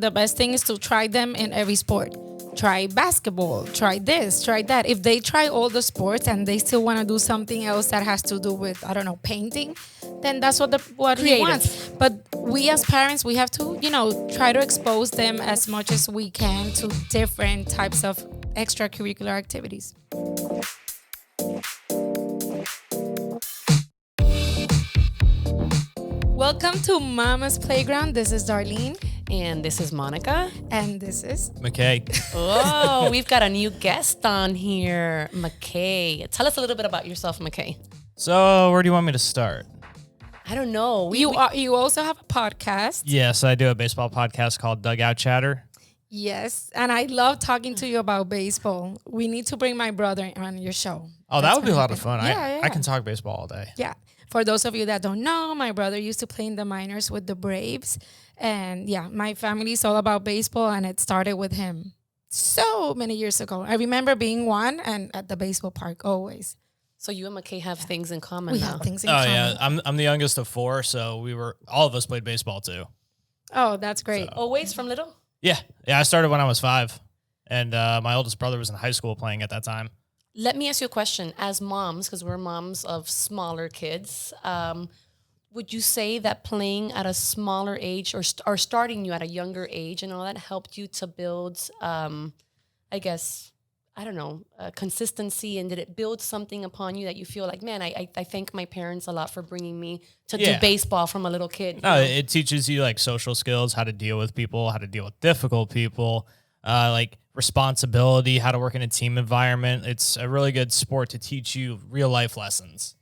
The best thing is to try them in every sport. Try basketball, try this, try that. If they try all the sports and they still want to do something else that has to do with, I don't know, painting, then that's what he Creative. wants. But we as parents, we have to, try to expose them as much as we can to different types of extracurricular activities. Welcome to Mama's Playground. This is Darlene. And this is Monica. And this is Mckay. Oh, we've got a new guest on here, Mckay. Tell us a little bit about yourself, Mckay. So, where do you want me to start? I don't know. You also have a podcast. Yes, I do a baseball podcast called Dugout Chatter. Yes, and I love talking to you about baseball. We need to bring my brother on your show. Oh, that would be a lot of fun. Yeah. I can talk baseball all day. Yeah. For those of you that don't know, my brother used to play in the minors with the Braves. And yeah, my family is all about baseball, and it started with him so many years ago. I remember being one and at the baseball park always. So you and Mckay have things in common We now. have things in common. Yeah, I'm the youngest of four, so all of us played baseball too. Oh, that's great. Always from little? Yeah, I started when I was 5, and my oldest brother was in high school playing at that time. Let me ask you a question. As moms, because we're moms of smaller kids, would you say that playing at a smaller age or starting you at a younger age and all that helped you to build, consistency? And did it build something upon you that you feel like, man, I thank my parents a lot for bringing me to do baseball from a little kid? No, it teaches you like social skills, how to deal with people, how to deal with difficult people, like responsibility, how to work in a team environment. It's a really good sport to teach you real life lessons.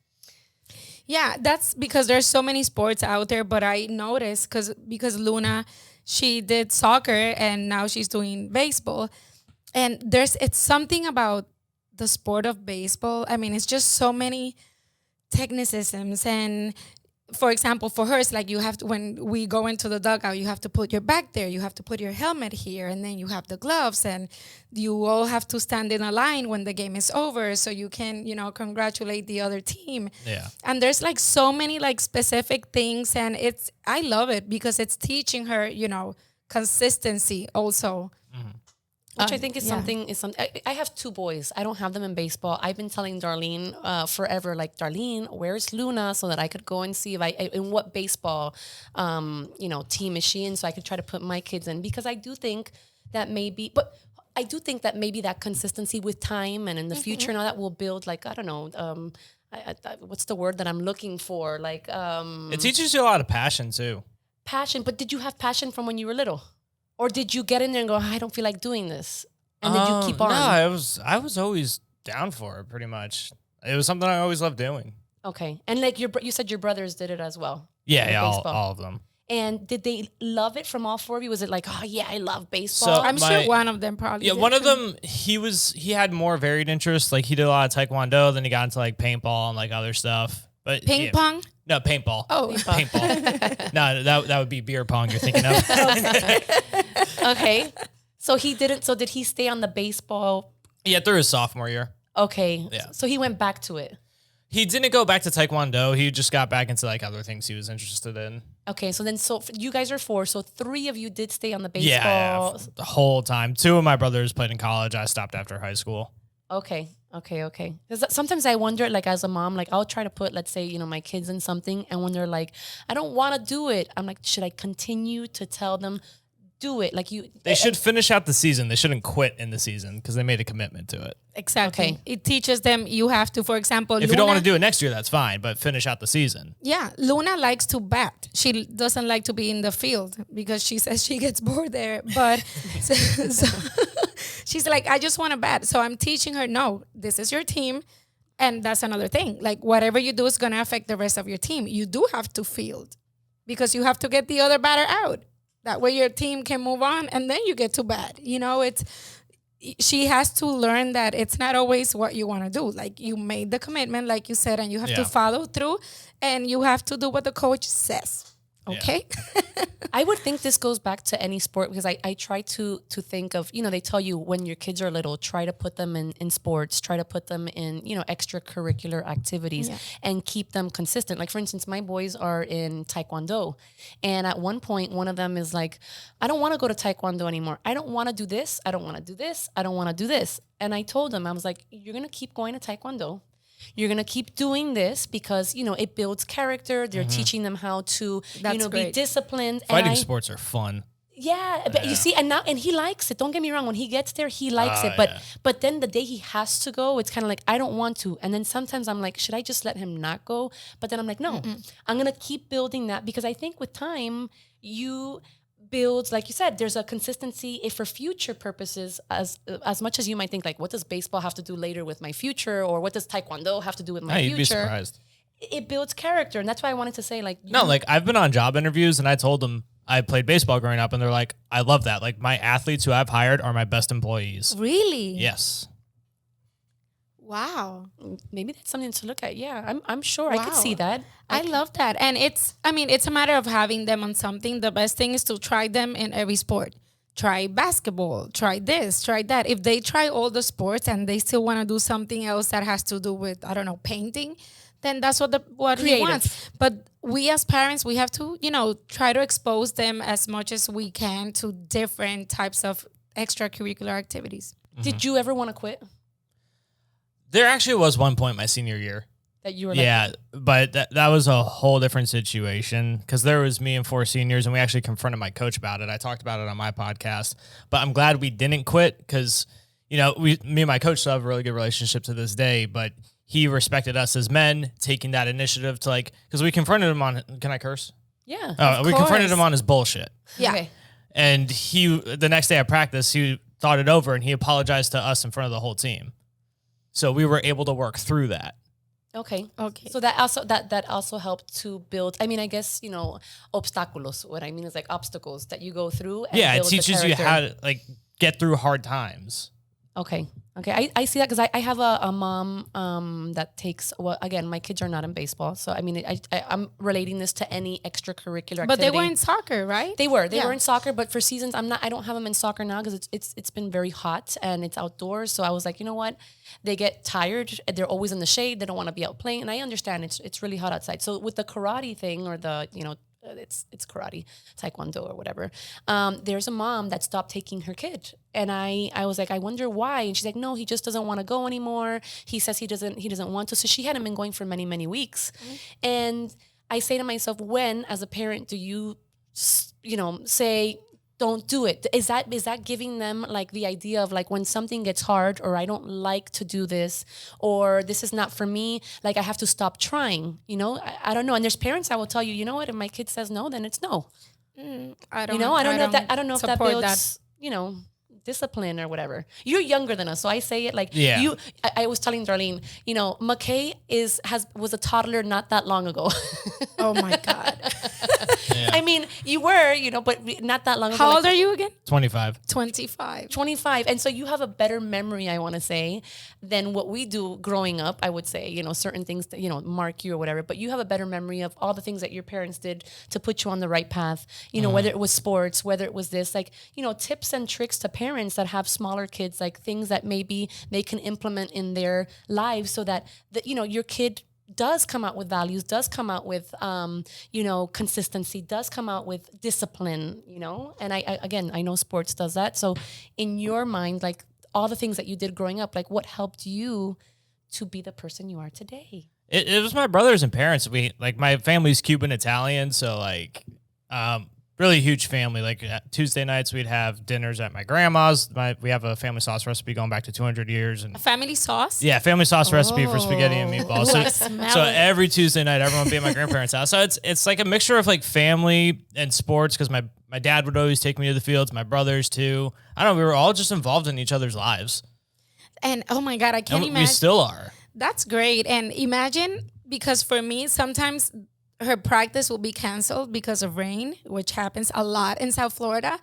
Yeah, that's because there's so many sports out there, but I noticed because Luna, she did soccer and now she's doing baseball. And it's something about the sport of baseball. I mean, it's just so many technicisms. And for example, for her, it's like you have to, when we go into the dugout, you have to put your back there, you have to put your helmet here, and then you have the gloves, and you all have to stand in a line when the game is over so you can, congratulate the other team. Yeah. And there's like so many like specific things, and I love it because it's teaching her, consistency also. Mm-hmm. Which I think is something. I have 2 boys. I don't have them in baseball. I've been telling Darlene forever, like, Darlene, where's Luna, so that I could go and see in what baseball, team is she in, so I could try to put my kids in, because I do think that maybe that consistency with time and in the future and all that will build, like, I don't know, what's the word that I'm looking for? Like, it teaches you a lot of passion too. Passion. But did you have passion from when you were little? Or did you get in there and go, I don't feel like doing this? And did you keep on? No, I was always down for it, pretty much. It was something I always loved doing. Okay. And like you said your brothers did it as well. Yeah, all of them. And did they love it from all 4 of you? Was it like, oh yeah, I love baseball? So I'm sure one of them probably did. one of them, he had more varied interests. Like, he did a lot of taekwondo, then he got into like paintball and like other stuff. But Ping pong? No, paintball. Oh. Paintball. No, that would be beer pong you're thinking of. Okay. So did he stay on the baseball? Yeah, through his sophomore year. Okay. Yeah. So he went back to it. He didn't go back to taekwondo. He just got back into like other things he was interested in. Okay. So you guys are 4. So 3 of you did stay on the baseball. Yeah, the whole time. 2 of my brothers played in college. I stopped after high school. Okay. Because sometimes I wonder, like, as a mom, like, I'll try to put, let's say, my kids in something, and when they're like, I don't want to do it, I'm like, should I continue to tell them, do it? Like, they should finish out the season. They shouldn't quit in the season because they made a commitment to it. Exactly. Okay. It teaches them you have to, for example, If you don't want to do it next year, that's fine, but finish out the season. Yeah, Luna likes to bat. She doesn't like to be in the field because she says she gets bored there. But so she's like, I just want to bat. So I'm teaching her, no, this is your team. And that's another thing. Like, whatever you do is going to affect the rest of your team. You do have to field because you have to get the other batter out. That way your team can move on and then you get to bat. She has to learn that it's not always what you want to do. Like, you made the commitment, like you said, and you have to follow through, and you have to do what the coach says. Okay. I would think this goes back to any sport because I try to think of, they tell you when your kids are little, try to put them in sports, try to put them in, extracurricular activities and keep them consistent. Like, for instance, my boys are in Taekwondo. And at one point, one of them is like, I don't want to go to Taekwondo anymore. I don't want to do this. I don't want to do this. I don't want to do this. And I told him, I was like, you're going to keep going to Taekwondo. You're going to keep doing this because, it builds character. They're teaching them how to, be disciplined. Fighting sports are fun. Yeah, but you see, and he likes it. Don't get me wrong. When he gets there, he likes it. But then the day he has to go, it's kind of like, I don't want to. And then sometimes I'm like, should I just let him not go? But then I'm like, no, I'm going to keep building that because I think with time, you builds, like you said, there's a consistency if for future purposes, as much as you might think, like, what does baseball have to do later with my future, or what does Taekwondo have to do with my future? You'd be surprised. It builds character, and that's why I wanted to say, like, like I've been on job interviews, and I told them I played baseball growing up, and they're like, I love that. Like, my athletes who I've hired are my best employees. Really? Yes. Wow. Maybe that's something to look at. Yeah, I'm sure I could see that. I love that. And it's a matter of having them on something. The best thing is to try them in every sport. Try basketball, try this, try that. If they try all the sports and they still want to do something else that has to do with, I don't know, painting, then that's what he wants. But we as parents, we have to, try to expose them as much as we can to different types of extracurricular activities. Did you ever want to quit? There actually was one point my senior year. That you were like... Yeah, but that was a whole different situation because there was me and 4 seniors, and we actually confronted my coach about it. I talked about it on my podcast. But I'm glad we didn't quit because, me and my coach still have a really good relationship to this day, but he respected us as men taking that initiative to, like, because we confronted him on, can I curse? Yeah. We confronted him on his bullshit. Yeah. Okay. And the next day at practice, he thought it over and he apologized to us in front of the whole team. So we were able to work through that. Okay. So that also helped to build. I mean, I guess obstáculos. What I mean is like obstacles that you go through. And it build teaches you how to get through hard times. Okay. I see that because I have a mom that takes. Well, again, my kids are not in baseball, so I mean, I'm relating this to any extracurricular activity. But they were in soccer, right? They were in soccer, but for seasons, I don't have them in soccer now because it's been very hot and it's outdoors. So I was like, you know what? They get tired. They're always in the shade. They don't want to be out playing, and I understand it's really hot outside. So with the karate thing or the it's karate, taekwondo or whatever. There's a mom that stopped taking her kid, and I was like, I wonder why. And she's like, no, he just doesn't want to go anymore. He says he doesn't want to. So she hadn't been going for many, many weeks. And I say to myself, when as a parent do you say, don't do it? Is that giving them like the idea of like when something gets hard, or I don't like to do this, or this is not for me, like I have to stop trying? I don't know. And there's parents that will tell you, you know what, if my kid says no, then it's no. I don't know if that builds that. Discipline or whatever. You're younger than us, so I say it like I was telling Darlene, Mckay was a toddler not that long ago. Oh my God. Yeah. I mean, you were, but not that long ago. How old are you again? 25. 25. And so you have a better memory, I want to say, than what we do growing up, I would say, certain things that, mark you or whatever, but you have a better memory of all the things that your parents did to put you on the right path, whether it was sports, whether it was this, like, tips and tricks to parents that have smaller kids, like things that maybe they can implement in their lives so that your kid does come out with values, does come out with, consistency, does come out with discipline, and I know sports does that. So in your mind, like all the things that you did growing up, like what helped you to be the person you are today? It was my brothers and parents. My family's Cuban Italian. So really huge family. Like Tuesday nights, we'd have dinners at my grandma's. We have a family sauce recipe going back to 200 years. And a family sauce? Yeah, family sauce recipe for spaghetti and meatballs. So every Tuesday night, everyone would be at my grandparents' house. So it's like a mixture of like family and sports because my dad would always take me to the fields, my brothers too. I don't know, we were all just involved in each other's lives. And oh my God, I can't imagine. We still are. That's great. And imagine, because for me, sometimes her practice will be canceled because of rain, which happens a lot in South Florida.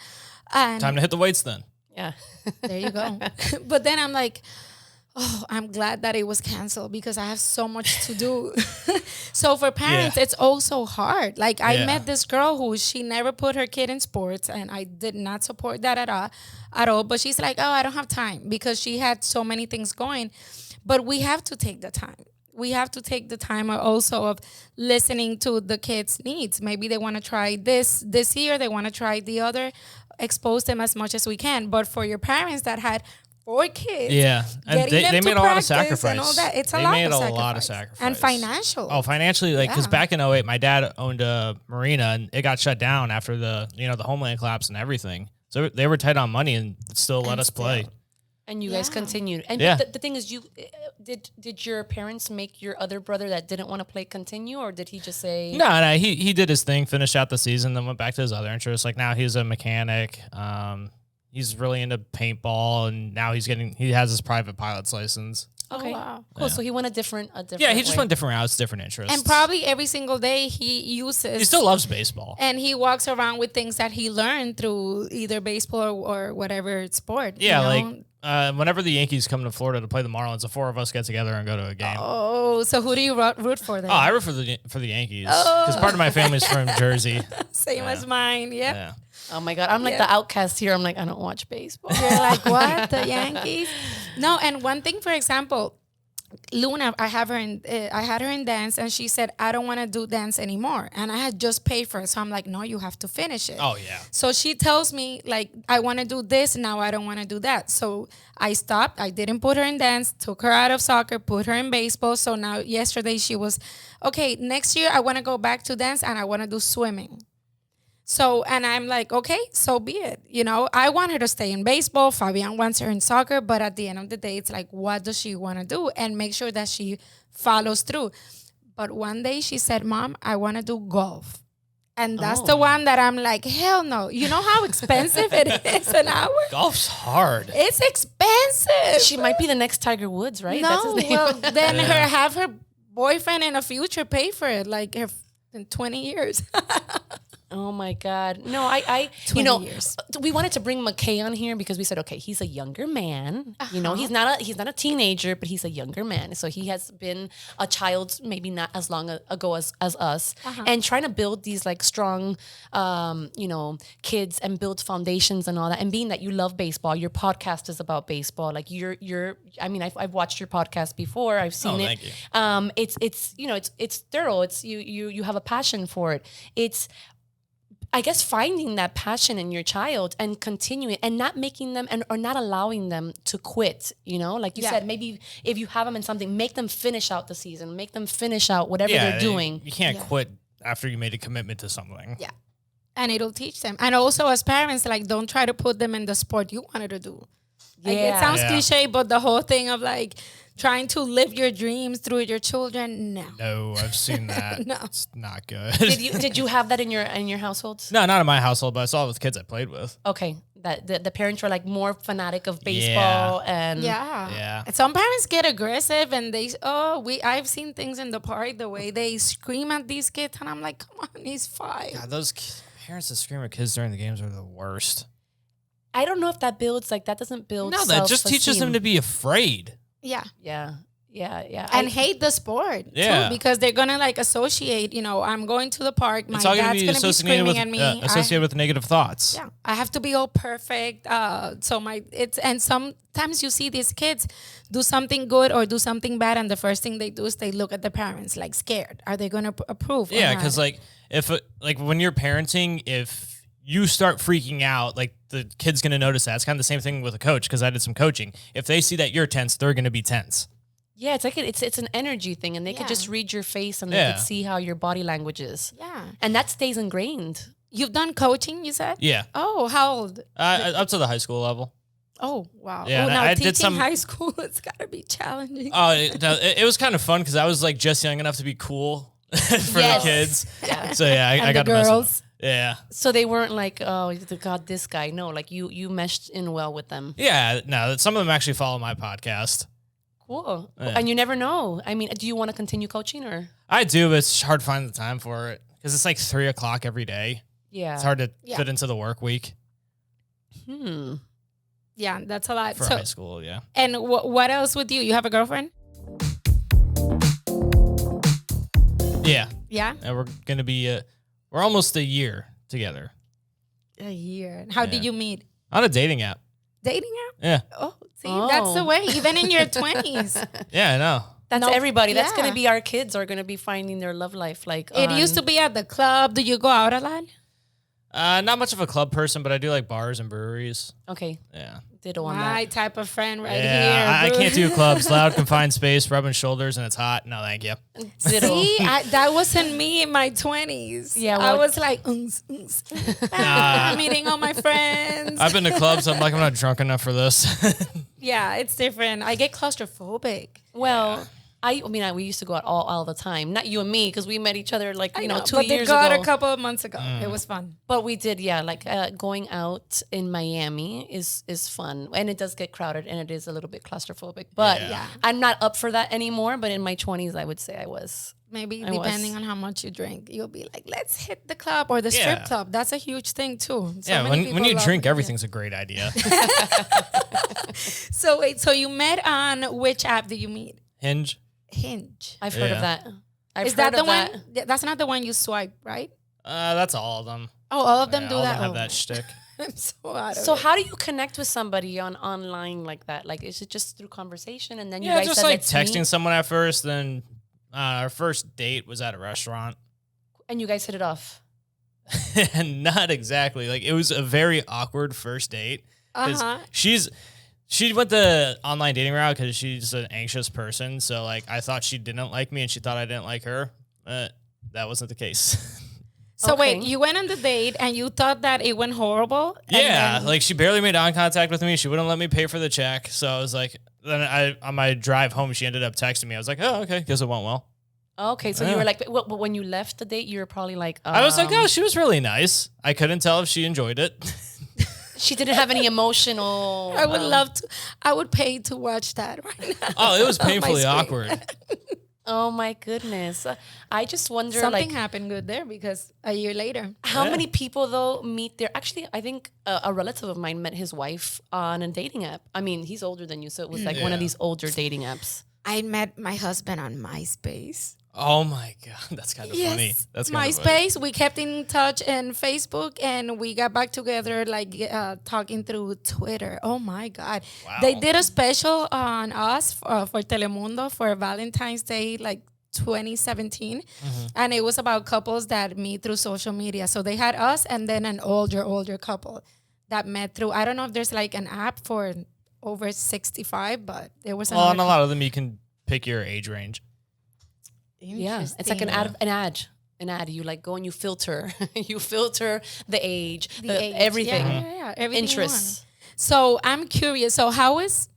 And time to hit the weights then. Yeah. There you go. But then I'm like, Oh, I'm glad that it was canceled because I have so much to do. So for parents, Yeah. it's also hard. Like I Yeah. met this girl who she never put her kid in sports, and I did not support that at all. But she's like, oh, I don't have time because she had so many things going. But we have to take the time. We have to take the time also of listening to the kids' needs. Maybe they want to try this year, they want to try the other. Expose them as much as we can. But for your parents that had 4 kids, Yeah, and getting them they to made a lot of practice sacrifice. and all that, it's a they lot made of a sacrifice. lot of sacrifice And financial. Oh, financially, like because Yeah. back in '08, my dad owned a marina and it got shut down after the the Homeland collapse and everything. So they were tight on money and still let And us play. still. And you guys Yeah. continued. And Yeah. the thing is, did your parents make your other brother that didn't want to play continue, or did he just say No, he did his thing, finished out the season, then went back to his other interests. Like now he's a mechanic. He's really into paintball, and now he has his private pilot's license. Okay, wow. cool. So he went a different. Yeah, he just way. went different routes, different interests. And probably every single day he uses. he still loves baseball. And he walks around with things that he learned through either baseball or whatever sport. Yeah, you like know? whenever the Yankees come to Florida to play the Marlins, the 4 of us get together and go to a game. Oh, so who do you root for then? Oh, I root for the Yankees because part of my family's from Jersey. Same as mine. Yep. Yeah. Oh my god, I'm like Yeah. the outcast here. I'm like, I don't watch baseball. You're like, what? The Yankees? No, and one thing, for example, Luna, I had her in dance, and she said, I don't want to do dance anymore. And I had just paid for it. So I'm like, no, you have to finish it. Oh yeah. So she tells me, like, I want to do this, now I don't want to do that. So I stopped. I didn't put her in dance, took her out of soccer, put her in baseball. So now yesterday she was, okay, next year I want to go back to dance and I want to do swimming. So, and I'm like, okay, so be it. You know, I want her to stay in baseball. Fabian wants her in soccer. But at the end of the day, it's like, what does she want to do? And make sure that she follows through. But one day she said, Mom, I want to do golf. And that's the one that I'm like, hell no. You know how expensive it is an hour? Golf's hard. It's expensive. She might be the next Tiger Woods, right? No, name. well, then have her boyfriend in the future pay for it, like in 20 years. Oh my God. No, I 20 years. we wanted to bring Mckay on here because we said, okay, he's a younger man. You know, he's not a teenager, but he's a younger man. So he has been a child, maybe not as long ago as us, and trying to build these like strong, kids and build foundations and all that. And being that you love baseball, your podcast is about baseball. Like I've watched your podcast before. I've seen it. Thank you. It's thorough. It's you have a passion for it. It's, I guess, finding that passion in your child and continuing and not making them or not allowing them to quit, like you said, maybe if you have them in something, make them finish out the season, make them finish out whatever they're doing. You can't quit after you made a commitment to something. Yeah. And it'll teach them. And also as parents, like, don't try to put them in the sport you wanted to do. Like, it sounds cliche, but the whole thing of like trying to live your dreams through your children, no. No, I've seen that. No. It's not good. Did you have that in your households? No, not in my household, but I saw it with kids I played with. Okay, that the parents were like more fanatic of baseball and Yeah. Some parents get aggressive and I've seen things in the park, the way they scream at these kids, and I'm like, come on, he's 5. God, those parents that scream at kids during the games are the worst. I don't know if that doesn't build. No, that just teaches them to be afraid. Yeah. Yeah. And hate the sport too, because they're gonna like associate. I'm going to the park. My It's all dad's be gonna be associated screaming at me. associated with negative thoughts. Yeah, I have to be all perfect. And sometimes you see these kids do something good or do something bad, and the first thing they do is they look at the parents like scared. Are they gonna approve? or Yeah, not? because if when you're parenting, if you start freaking out, like the kid's gonna notice that. It's kind of the same thing with a coach, because I did some coaching. If they see that you're tense, they're gonna be tense. Yeah, it's like it's an energy thing, and they could just read your face and they could see how your body language is. Yeah, and that stays ingrained. You've done coaching, you said? Yeah. Oh, how old? Up to the high school level. Oh, wow. Yeah, Oh, now I teaching did some high school, it's gotta be challenging. Oh, it was kind of fun because I was like just young enough to be cool for the kids. Yeah. So yeah, I got the to mess with girls. them. Yeah. So they weren't like, oh, God, this guy. No, like you meshed in well with them. Yeah. No, some of them actually follow my podcast. Cool. Yeah. And you never know. I mean, do you want to continue coaching or? I do, but it's hard to find the time for it because it's like 3:00 every day. Yeah. It's hard to fit into the work week. Yeah, that's a lot. for high school. Yeah. And what else with you? You have a girlfriend? Yeah. Yeah, And we're gonna be we're almost a year together a year. How did Yeah. you meet? on a dating app. Dating app? Yeah. Oh, see, that's the way. Even in your 20s. Yeah, I know. That's everybody. That's yeah. going to be our kids are going to be finding their love life. Like It used to be at the club. Do you go out a lot? Not much of a club person, but I do like bars and breweries. Okay. Yeah. Ditto on My that. type of friend right Yeah, I here. can't do clubs. Loud, confined space, rubbing shoulders, and it's hot. No, thank you. Ditto. See, that wasn't me in my 20s. Yeah, I well- was like, I'm meeting all my friends. I've been to clubs. I'm like, I'm not drunk enough for this. Yeah, it's different. I get claustrophobic. Well, I mean, we used to go out all the time. Not you and me, because we met each other like, I know, 2 but years they got ago. a couple of months ago. It was fun. But we did, yeah, like going out in Miami is fun. And it does get crowded and it is a little bit claustrophobic. But Yeah. I'm not up for that anymore. But in my 20s, I would say I was. Maybe I was. depending on how much you drink, you'll be like, let's hit the club or the strip Yeah. club. That's a huge thing too. So Yeah, many when people you love drink, it. everything's a great idea. So wait, so you met on which app did you meet? Hinge. Hinge. I've heard Yeah. of that. I've Is heard that the of that. one? That's not the one you swipe, right? That's all of them. Oh, all of them Yeah, do all of that. them have Oh, that shtick. I'm so out of So it. how do you connect with somebody on online like that? Like, is it just through conversation and then you Yeah, guys just said, like "Let's texting meet," someone at first. Then our first date was at a restaurant. and you guys hit it off? Not exactly. Like it was a very awkward first date because she went the online dating route because she's an anxious person. So like I thought she didn't like me and she thought I didn't like her. That wasn't the case. So Okay. wait, you went on the date and you thought that it went horrible? And Yeah, then- like she barely made eye contact with me. She wouldn't let me pay for the check. So I was like, then on my drive home, she ended up texting me. I was like, oh, okay, guess it went well. Okay, so you Yeah. were like, but when you left the date, you were probably like, I was like, oh, she was really nice. I couldn't tell if she enjoyed it. she didn't have any emotional. I would love to. I would pay to watch that right now. Oh, it was on my painfully screen. awkward. Oh my goodness! I just wonder, Something like, happened good there because a year later. how Yeah. many people though meet their? Actually, I think a relative of mine met his wife on a dating app. I mean, he's older than you, so it was like one of Yeah. these older dating apps. I met my husband on MySpace. Oh my god, that's kind of funny. That's kind of funny. MySpace. We kept in touch in Facebook, and we got back together, like talking through Twitter. Oh my God! Wow. They did a special on us for Telemundo for Valentine's Day, like 2017, and it was about couples that meet through social media. So they had us, and then an older couple that met through. I don't know if there's like an app for over 65, but there was. Well, on a another lot of them, you can pick your age range. Yeah, it's like an ad. An ad. You like go and you filter. You filter the age, the age. everything, Yeah, everything you want. interests. So I'm curious. So how is,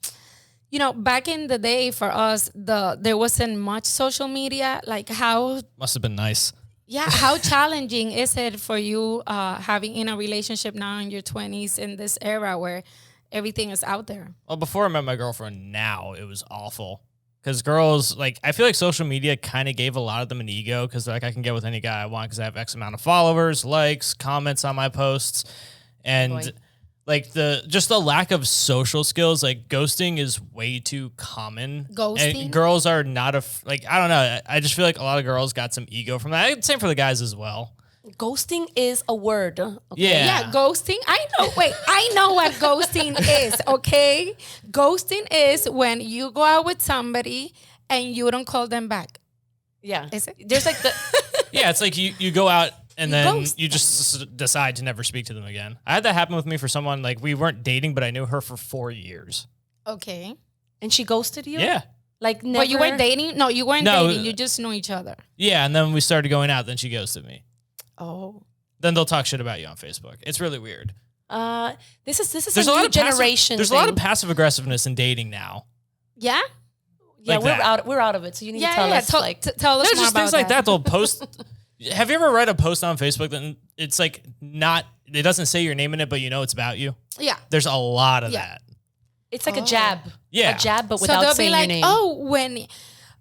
back in the day for us, there wasn't much social media. Like how, Must have been nice. how challenging is it for you having in a relationship now in your 20s in this era where everything is out there? Well, before I met my girlfriend, now it was awful. Because girls, like, I feel like social media kind of gave a lot of them an ego because, like, I can get with any guy I want because I have X amount of followers, likes, comments on my posts. And, Boy. like, the lack of social skills, like, ghosting is way too common. Ghosting? And girls are not, I don't know. I just feel like a lot of girls got some ego from that. Same for the guys as well. Ghosting is a word. Okay? Yeah. Yeah, ghosting. I know what ghosting is, okay? Ghosting is when you go out with somebody and you don't call them back. Yeah. Is it? There's like the Yeah, it's like you go out and then ghost you just decide to never speak to them again. I had that happen with me for someone, like, we weren't dating, but I knew her for 4 years. Okay. and she ghosted you. Yeah. Like never. But you weren't dating? No, you weren't No. dating. You just knew each other. Yeah, and then we started going out, then she ghosted me. Oh. Then they'll talk shit about you on Facebook. It's really weird. This is There's a new of passive- generation. There's a lot of thing. passive aggressiveness in dating now. Yeah? Yeah, like we're that. out. We're out of it. So you need to tell us. Like, tell us There's more just about things like that. They'll post. Have you ever read a post on Facebook that it's like not? It doesn't say your name in it, but you know it's about you. Yeah. There's a lot of Yeah. that. it's like a jab. Yeah. A jab, but So without they'll saying be like, your name. oh, when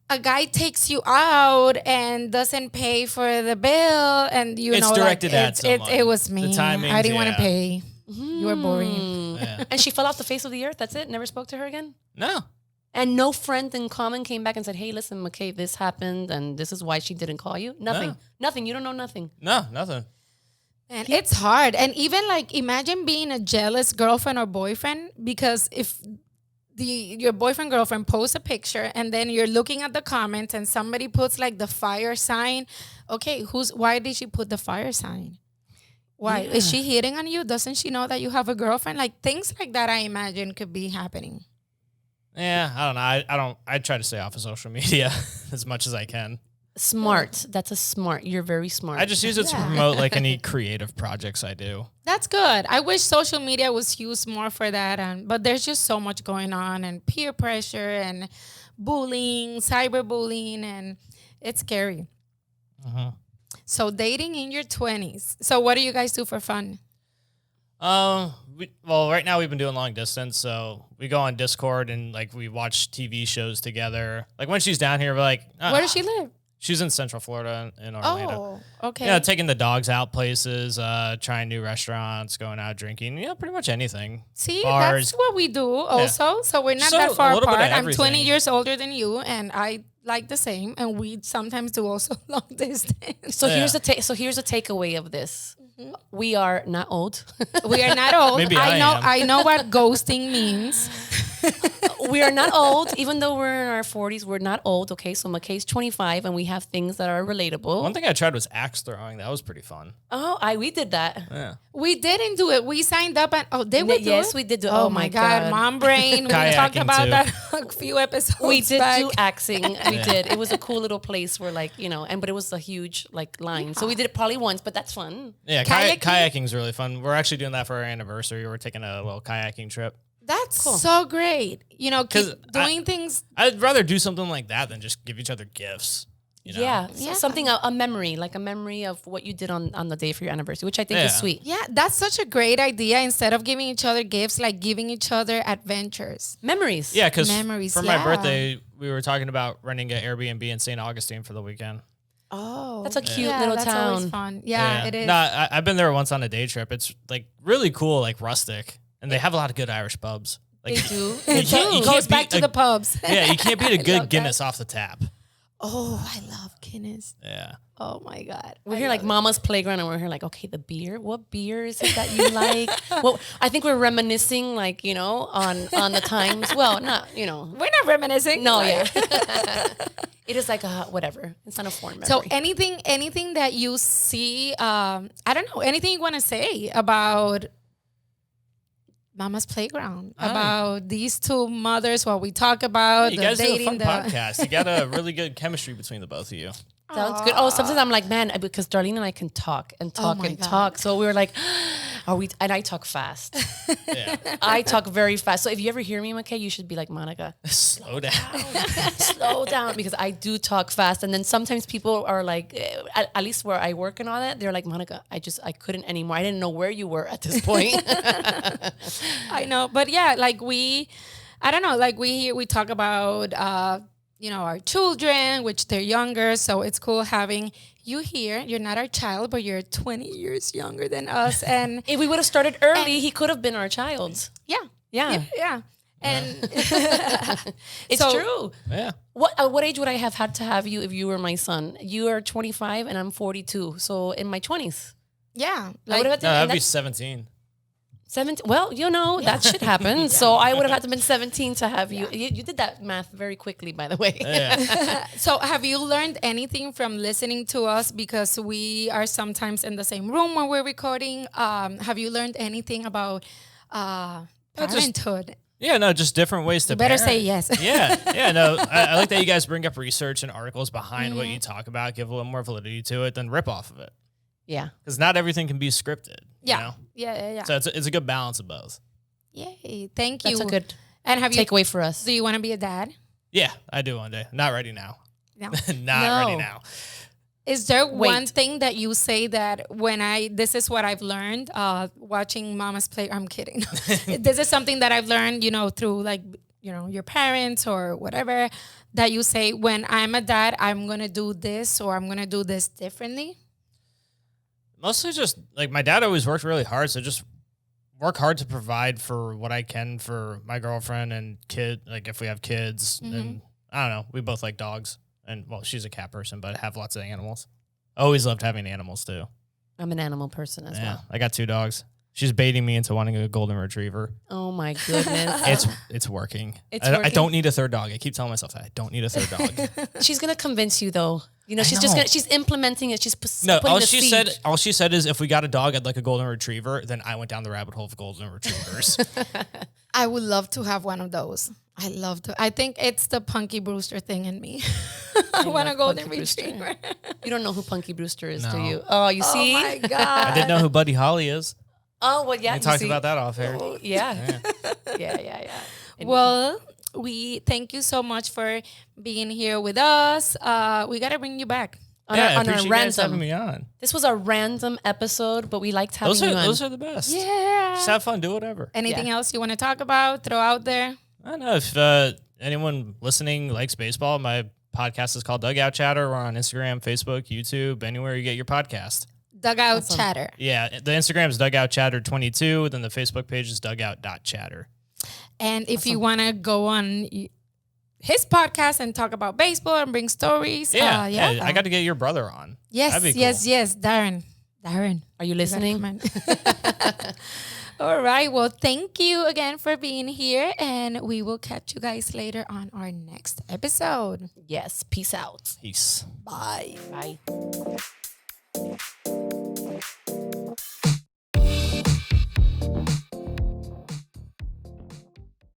a guy takes you out and doesn't pay for the bill, and It's directed at someone. it was me. The timings, I didn't want to yeah. pay. You were boring. And she fell off the face of the earth. That's it. Never spoke to her again. No. And no friend in common came back and said, "Hey, listen, Mckay, this happened, and this is why she didn't call you." Nothing. No. Nothing. You don't know nothing. No, nothing. And it's hard. And even like imagine being a jealous girlfriend or boyfriend, because if your boyfriend girlfriend posts a picture and then you're looking at the comments and somebody puts like the fire sign, okay, why did she put the fire sign? Why is she hitting on you? Doesn't she know that you have a girlfriend? Like things like that, I imagine could be happening. Yeah, I don't know. I try to stay off of social media as much as I can. Smart. That's a smart. You're very smart. I just use it to promote like any creative projects I do. That's good. I wish social media was used more for that. But there's just so much going on, and peer pressure and bullying, cyberbullying, and it's scary. So dating in your 20s. So what do you guys do for fun? Well, right now we've been doing long distance, so we go on Discord and like we watch TV shows together. Like when she's down here, we're like, where does she live? She's in Central Florida in Orlando. Oh, okay. Yeah, taking the dogs out places, trying new restaurants, going out drinking. Yeah, pretty much anything. See, Bars. that's what we do also. So we're not So, that a far little bit apart. of I'm 20 everything. years older than you, and I like the same. And we sometimes do also long distance. So here's the takeaway of this. We are not old. We are not old. Maybe I am. I know what ghosting means. We are not old, even though we're in our 40s. We're not old. Okay, so Mckay's 25, and we have things that are relatable. One thing I tried was axe throwing. That was pretty fun. We did that. Yeah. We didn't do it. We signed up and did we do Yes, it? we did do it. Oh my God, mom brain. We talked Kayaking about too. that a few episodes We did back. do axing. We did. It was a cool little place where, like, but it was a huge like line. So we did it probably once, but that's fun. Yeah, Kayaking? kayaking's really fun. We're actually doing that for our anniversary. We're taking a little kayaking trip. That's so great. You know, keep 'Cause doing things. I'd rather do something like that than just give each other gifts. You know? Yeah, so something a memory, like a memory of what you did on the day for your anniversary, which I think is sweet. Yeah, that's such a great idea. Instead of giving each other gifts, like giving each other adventures. Memories. Yeah, because Memories, for my yeah. birthday, we were talking about renting an Airbnb in St. Augustine for the weekend. Oh, That's a cute little that's always town. fun. Yeah, it is. No, I've been there once on a day trip. It's like really cool, like rustic, and they have a lot of good Irish pubs. Like, They do. It goes back to the pubs. Yeah, you can't beat a love good that. Guinness off the tap. Oh, I love Guinness. Yeah. Oh my God. We're here like Mama's Playground, and we're here like, okay, the beer. What beer is it that you like? Well, I think we're reminiscing, like, on the times. Well, not, We're not reminiscing. No, Like- yeah. It is like whatever. It's not a foreign memory. So anything that you see, I don't know, anything you want to say about Mama's Playground, about these two mothers, what we talk about, You the guys dating, do a fun podcast. You got a really good chemistry between the both of you. Sounds good. Oh, sometimes I'm like, man, because Darlene and I can talk and talk my and God. talk. So we were like, and I talk fast. Yeah. I talk very fast. So if you ever hear me, Mckay, you should be like, Monica, Slow down. slow down, because I do talk fast. And then sometimes people are like, at least where I work and all that, they're like, Monica, I couldn't anymore. I didn't know where you were at this point. I know, but yeah, like I don't know, like we talk about, our children, which they're younger. So it's cool having you here. You're not our child, but you're 20 years younger than us. And If we would have started early, he could have been our child. yeah. Yeah. And It's So- true. Yeah. What age would I have had to have you if you were my son? You are 25 and I'm 42. So in my 20s. yeah, I would like, have had to No, that'd and be that's 17. 17. Well, that should happen. So I would have had to been 17 to have you. You did that math very quickly, by the way. Yeah. so have you learned anything from listening to us? Because we are sometimes in the same room when we're recording. Have you learned anything about parenthood? Yeah, no, just different ways to You better parent. say yes. Yeah, no, I like that you guys bring up research and articles behind what you talk about, give a little more validity to it than rip off of it. Yeah. Because not everything can be scripted. Yeah. You know? Yeah. So it's a good balance of both. Yay. Thank you. That's a good And have you takeaway for us. do you want to be a dad? Yeah, I do one day. Not ready now. No. Not ready No. now. Is there one Wait. thing that you say that this is what I've learned watching Mama's Play? I'm kidding. This is something that I've learned, through like, your parents or whatever, that you say, when I'm a dad, I'm going to do this or I'm going to do this differently. Mostly just like my dad always worked really hard, so just work hard to provide for what I can for my girlfriend and kid. Like if we have kids, and I don't know, we both like dogs, and well, she's a cat person, but have lots of animals. Always loved having animals too. I'm an animal person as well. I got 2 dogs. She's baiting me into wanting a golden retriever. Oh my goodness. It's working. Working. I don't need a 3rd dog. I keep telling myself that I don't need a 3rd dog. She's gonna convince you though. You know, she's implementing it. She's no. All She said is if we got a dog, I'd like a golden retriever. Then I went down the rabbit hole of golden retrievers. I would love to have one of those. I love to. I think it's the Punky Brewster thing in me. I want a golden retriever. You don't know who Punky Brewster is, do you? Oh, you see? Oh my God. I didn't know who Buddy Holly is. Oh, well, yeah. We talked about that off air. Oh, yeah. Yeah. Well, we thank you so much for being here with us. We got to bring you back. On I our appreciate you guys having me on. This was a random episode, but we liked having you on. Those are the best. Yeah. Just have fun. Do whatever. Anything else you want to talk about? Throw out there? I don't know. If anyone listening likes baseball, my podcast is called Dugout Chatter. We're on Instagram, Facebook, YouTube, anywhere you get your podcast. Dugout Chatter. Yeah. The Instagram is Dugout Chatter 22. Then the Facebook page is dugout.chatter. And if you want to go on his podcast and talk about baseball and bring stories. I got to get your brother on. Yes, That'd be cool. yes. Darren. Are you listening? All right. Well, thank you again for being here. And we will catch you guys later on our next episode. Yes. Peace out. Peace. Bye. Bye.